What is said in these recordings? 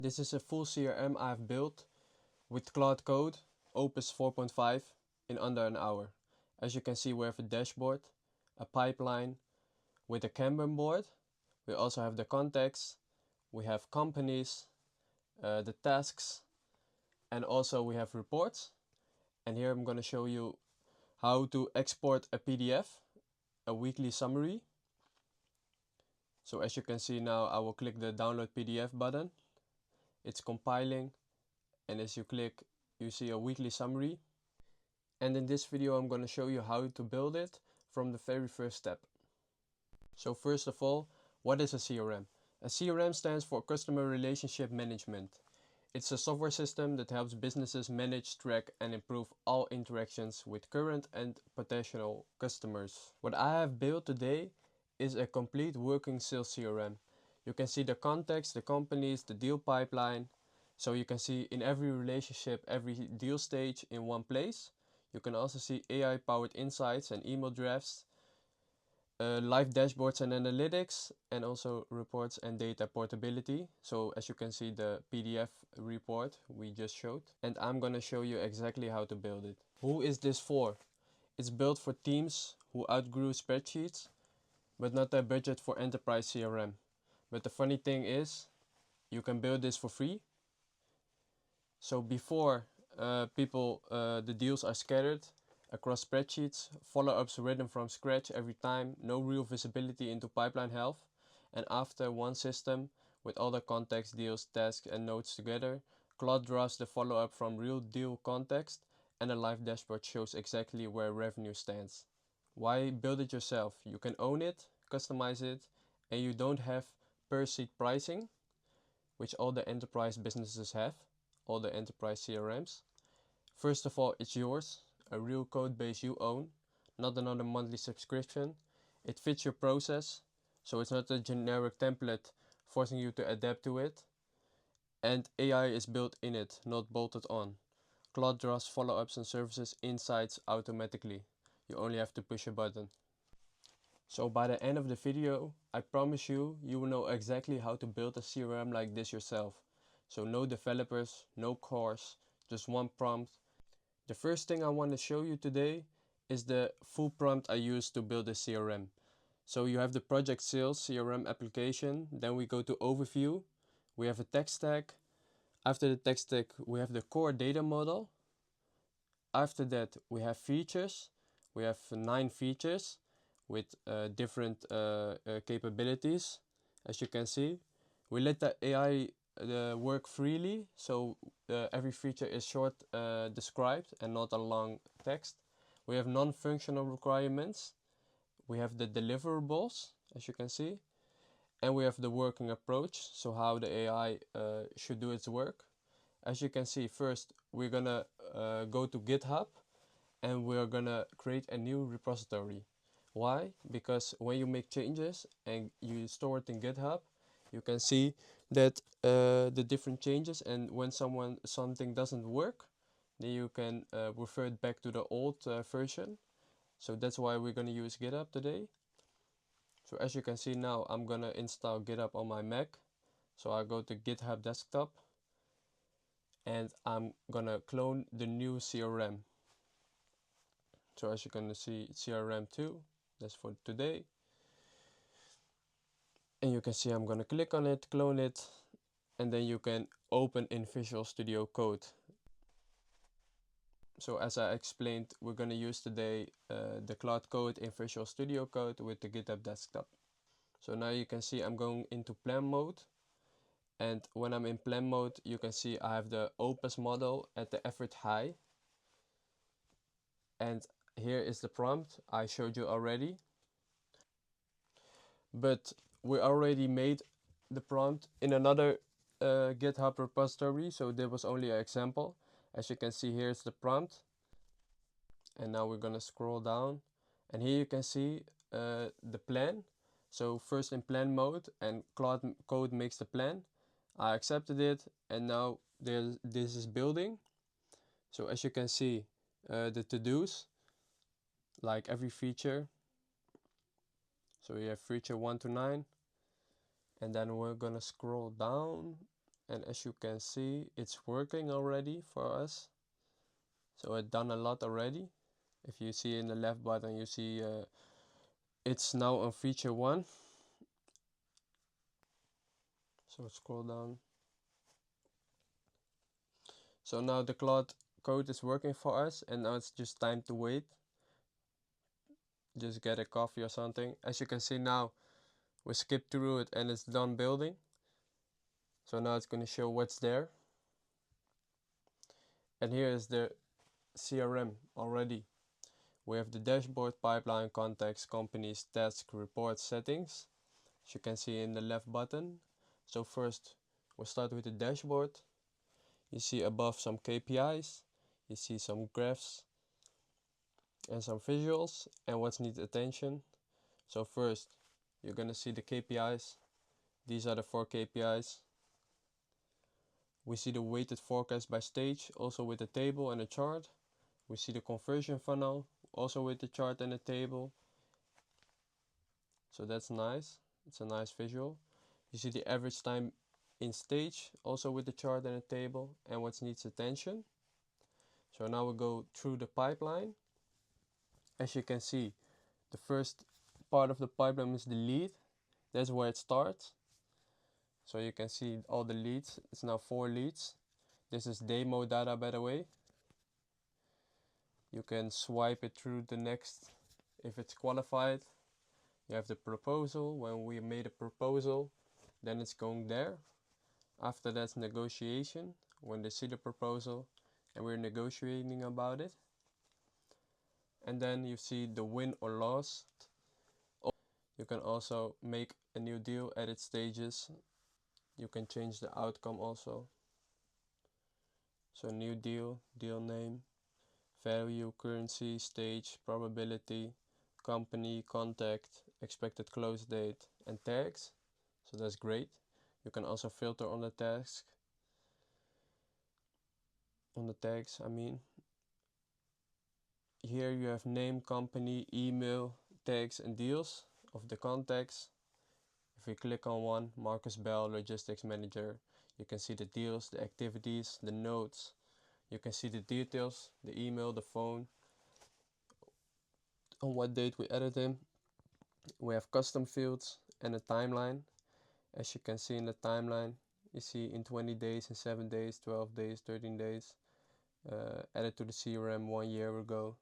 This is a full CRM I've built with Claude Opus 4.5 in under an hour. As you can see, we have a dashboard, a pipeline with a Kanban board. We also have the contacts, we have companies, the tasks, and also we have reports. And here I'm going to show you how to export a PDF, a weekly summary. So as you can see now, I will click the download PDF button. It's compiling, and as you click, you see a weekly summary. And in this video, I'm going to show you how to build it from the very first step. So first of all, what is a CRM? A CRM stands for Customer Relationship Management. It's a software system that helps businesses manage, track, and improve all interactions with current and potential customers. What I have built today is a complete working sales CRM. You can see the contacts, the companies, the deal pipeline. So you can see in every relationship, every deal stage in one place. You can also see AI-powered insights and email drafts, live dashboards and analytics, and also reports and data portability. So as you can see, the PDF report we just showed. And I'm going to show you exactly how to build it. Who is this for? It's built for teams who outgrew spreadsheets, but not a budget for enterprise CRM. But the funny thing is, you can build this for free. So before the deals are scattered across spreadsheets, follow-ups written from scratch every time, no real visibility into pipeline health. And after one system with all the contacts, deals, tasks, and notes together, Claude draws the follow-up from real deal context, and a live dashboard shows exactly where revenue stands. Why build it yourself? You can own it, customize it, and you don't have per seat pricing, which all the enterprise businesses have, all the enterprise CRMs. First of all, it's yours, a real code base you own, not another monthly subscription. It fits your process, so it's not a generic template forcing you to adapt to it. And AI is built in it, not bolted on. Claude draws follow-ups and services insights automatically. You only have to push a button. So by the end of the video, I promise you, you will know exactly how to build a CRM like this yourself. So no developers, no course, just one prompt. The first thing I want to show you today is the full prompt I used to build a CRM. So you have the project sales CRM application, then we go to overview, we have a tech stack. After the tech stack, we have the core data model. After that, we have features. We have 9 features with different capabilities. As you can see, we let the AI work freely, so every feature is short described and not a long text. We have non-functional requirements. We have the deliverables, as you can see, and we have the working approach, so how the AI should do its work. As you can see, first we're gonna go to GitHub, and we're gonna create a new repository. Why? Because when you make changes and you store it in GitHub, you can see that the different changes, and when something doesn't work, then you can refer it back to the old version. So that's why we're gonna use GitHub today. So as you can see now, I'm gonna install GitHub on my Mac. So I go to GitHub desktop, and I'm gonna clone the new CRM. So as you can see, CRM 2, that's for today. And you can see I'm gonna click on it, clone it, and then you can open in Visual Studio Code. So as I explained, we're gonna use today the Claude Code in Visual Studio Code with the GitHub desktop. So now you can see I'm going into plan mode. And when I'm in plan mode, you can see I have the Opus model at the effort high. And here is the prompt I showed you already. But we already made the prompt in another GitHub repository, so there was only an example. As you can see, here's the prompt. And now we're gonna scroll down. And here you can see the plan. So first in plan mode, and Claude Code makes the plan. I accepted it, and now this is building. So as you can see, the to-dos, like every feature. So you have feature 1 to 9, and then we're gonna scroll down, And as you can see, it's working already for us. So it's done a lot already. If you see in the left button, you see it's now on feature 1. So scroll down. So now the Claude code is working for us, and now it's just time to wait. Just get a coffee or something. As you can see now, we skipped through it and it's done building. So now it's going to show what's there. And here is the CRM already. We have the dashboard, pipeline, contacts, companies, task, reports, settings. As you can see in the left button. So first we'll start with the dashboard. You see above some KPIs. You see some graphs and some visuals and what needs attention. So first you're going to see the KPIs. These are the 4 KPIs. We see the weighted forecast by stage, also with a table and a chart. We see the conversion funnel, also with the chart and a table. So that's nice. It's a nice visual. You see the average time in stage, also with the chart and a table, and what needs attention. So now we go through the pipeline. As you can see, the first part of the pipeline is the lead. That's where it starts. So you can see all the leads. It's now 4 leads. This is demo data, by the way. You can swipe it through the next if it's qualified. You have the proposal. When we made a proposal, then it's going there. After that's negotiation, when they see the proposal and we're negotiating about it. And then you see the win or loss. You can also make a new deal, edit stages. You can change the outcome also. So new deal, deal name, value, currency, stage, probability, company, contact, expected close date, and tags. So that's great. You can also filter on the tags. Here you have name, company, email, tags, and deals of the contacts. If we click on one, Marcus Bell, Logistics Manager, you can see the deals, the activities, the notes. You can see the details, the email, the phone, on what date we added him. We have custom fields and a timeline. As you can see in the timeline, you see in 20 days, in 7 days, 12 days, 13 days, added to the CRM 1 year ago.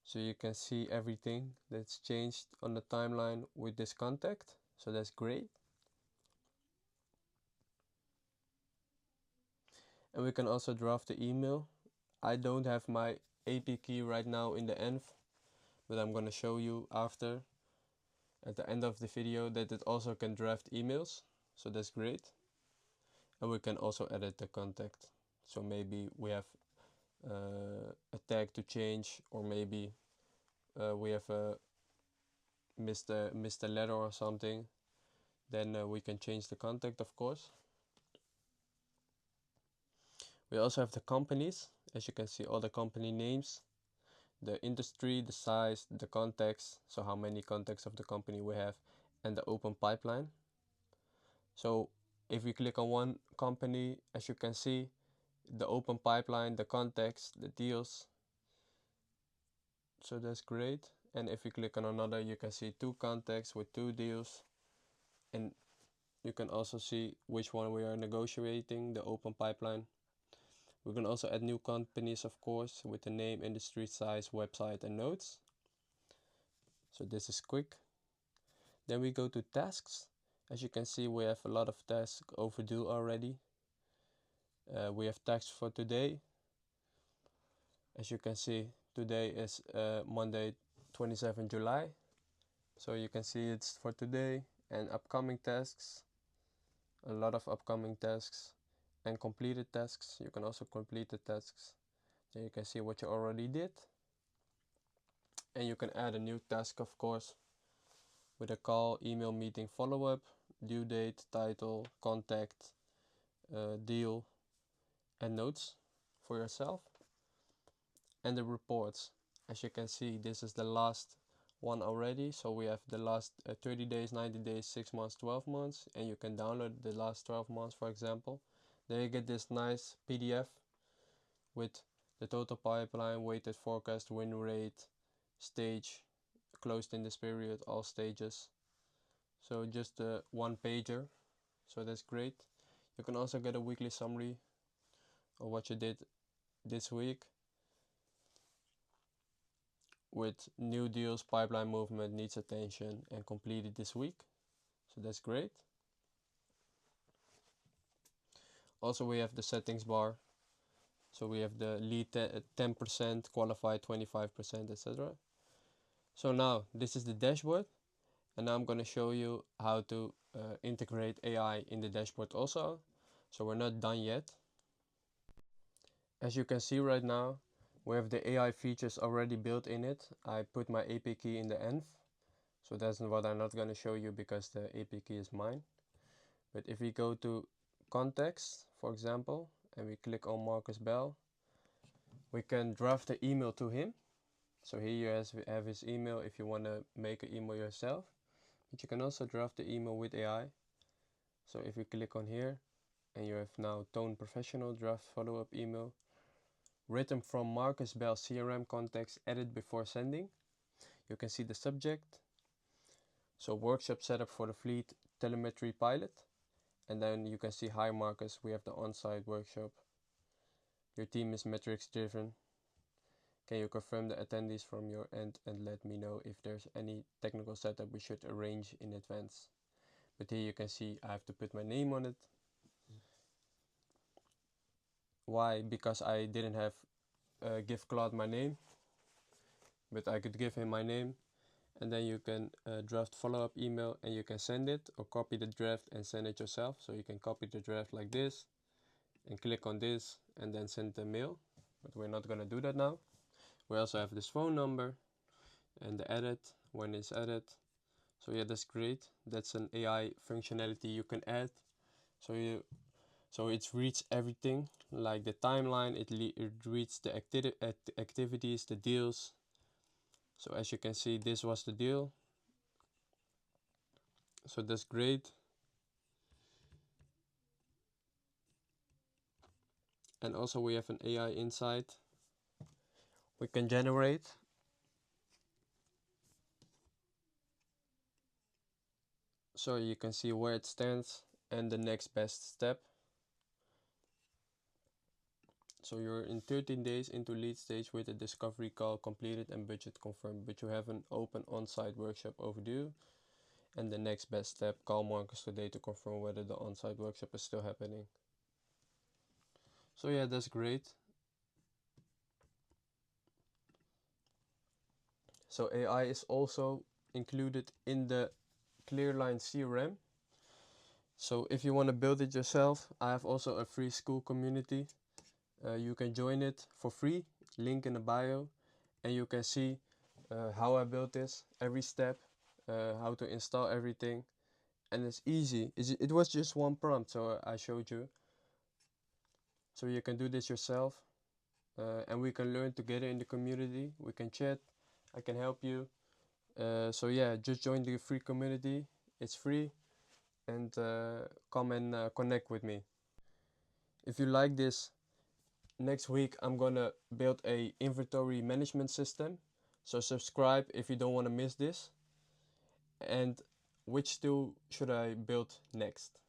So you can see everything that's changed on the timeline with this contact. So that's great. And we can also draft the email. I don't have my AP key right now in the env, but I'm going to show you after, at the end of the video, that it also can draft emails. So that's great. And we can also edit the contact. So maybe we have a tag to change, or maybe we have missed a letter or something. Then we can change the contact, of course. We also have the companies. As you can see, all the company names, the industry, the size, the contacts, so how many contacts of the company we have, and the open pipeline. So if we click on one company, as you can see, the open pipeline, the contacts, the deals. So that's great. And if we click on another, you can see 2 contacts with 2 deals. And you can also see which one we are negotiating, the open pipeline. We can also add new companies, of course, with the name, industry, size, website, and notes. So this is quick. Then we go to tasks. As you can see, we have a lot of tasks overdue already. We have tasks for today. As you can see, today is Monday, 27 July. So you can see it's for today, and upcoming tasks. A lot of upcoming tasks. And completed tasks. You can also complete the tasks. Then you can see what you already did. And you can add a new task, of course, with a call, email, meeting, follow-up, due date, title, contact, deal, and notes for yourself. And the reports. As you can see, this is the last one already. So we have the last 30 days, 90 days, 6 months, 12 months, and you can download the last 12 months, for example. Then you get this nice PDF with the total pipeline, weighted forecast, win rate, stage, closed in this period, all stages. So just a one pager, so that's great. You can also get a weekly summary of what you did this week with new deals, pipeline movement, needs attention, and completed this week. So that's great. Also we have the settings bar. So we have the lead 10%, qualified 25%, etc. So now this is the dashboard, and now I'm going to show you how to integrate AI in the dashboard also. So we're not done yet. As you can see right now, we have the AI features already built in it. I put my AP key in the env, so that's what I'm not going to show you because the AP key is mine. But if we go to context, for example, and we click on Marcus Bell, we can draft the email to him. So here you have his email if you want to make an email yourself. But you can also draft the email with AI. So if you click on here, and you have now Tone Professional Draft Follow-up Email, written from Marcus Bell CRM context, edit before sending. You can see the subject. So workshop setup for the fleet telemetry pilot. And then you can see, hi Marcus, we have the on-site workshop. Your team is metrics driven. Can you confirm the attendees from your end and let me know if there's any technical setup we should arrange in advance. But here you can see I have to put my name on it. Why? Because I didn't have give Claude my name, but I could give him my name, and then you can draft follow-up email and you can send it, or copy the draft and send it yourself. So you can copy the draft like this and click on this and then send the mail, but we're not going to do that now. We also have this phone number and the edit, when it's added. So yeah, that's great. That's an AI functionality you can add. So it reads everything, like the timeline, it reads the activities, the deals. So as you can see, this was the deal. So that's great. And also we have an AI insight. We can generate. So you can see where it stands and the next best step. So you're in 13 days into lead stage with a discovery call completed and budget confirmed, but you have an open on-site workshop overdue. And the next best step, call Marcus today to confirm whether the on-site workshop is still happening. So yeah, that's great. So AI is also included in the Clearline CRM. So if you want to build it yourself, I have also a free school community. You can join it for free, link in the bio, and you can see how I built this, every step, how to install everything, and it's easy. It was just one prompt, so I showed you. So you can do this yourself, and we can learn together in the community. We can chat, I can help you. So yeah, just join the free community. It's free, and come and connect with me. If you like this, next week I'm gonna build a inventory management system. So subscribe if you don't want to miss this. And which tool should I build next?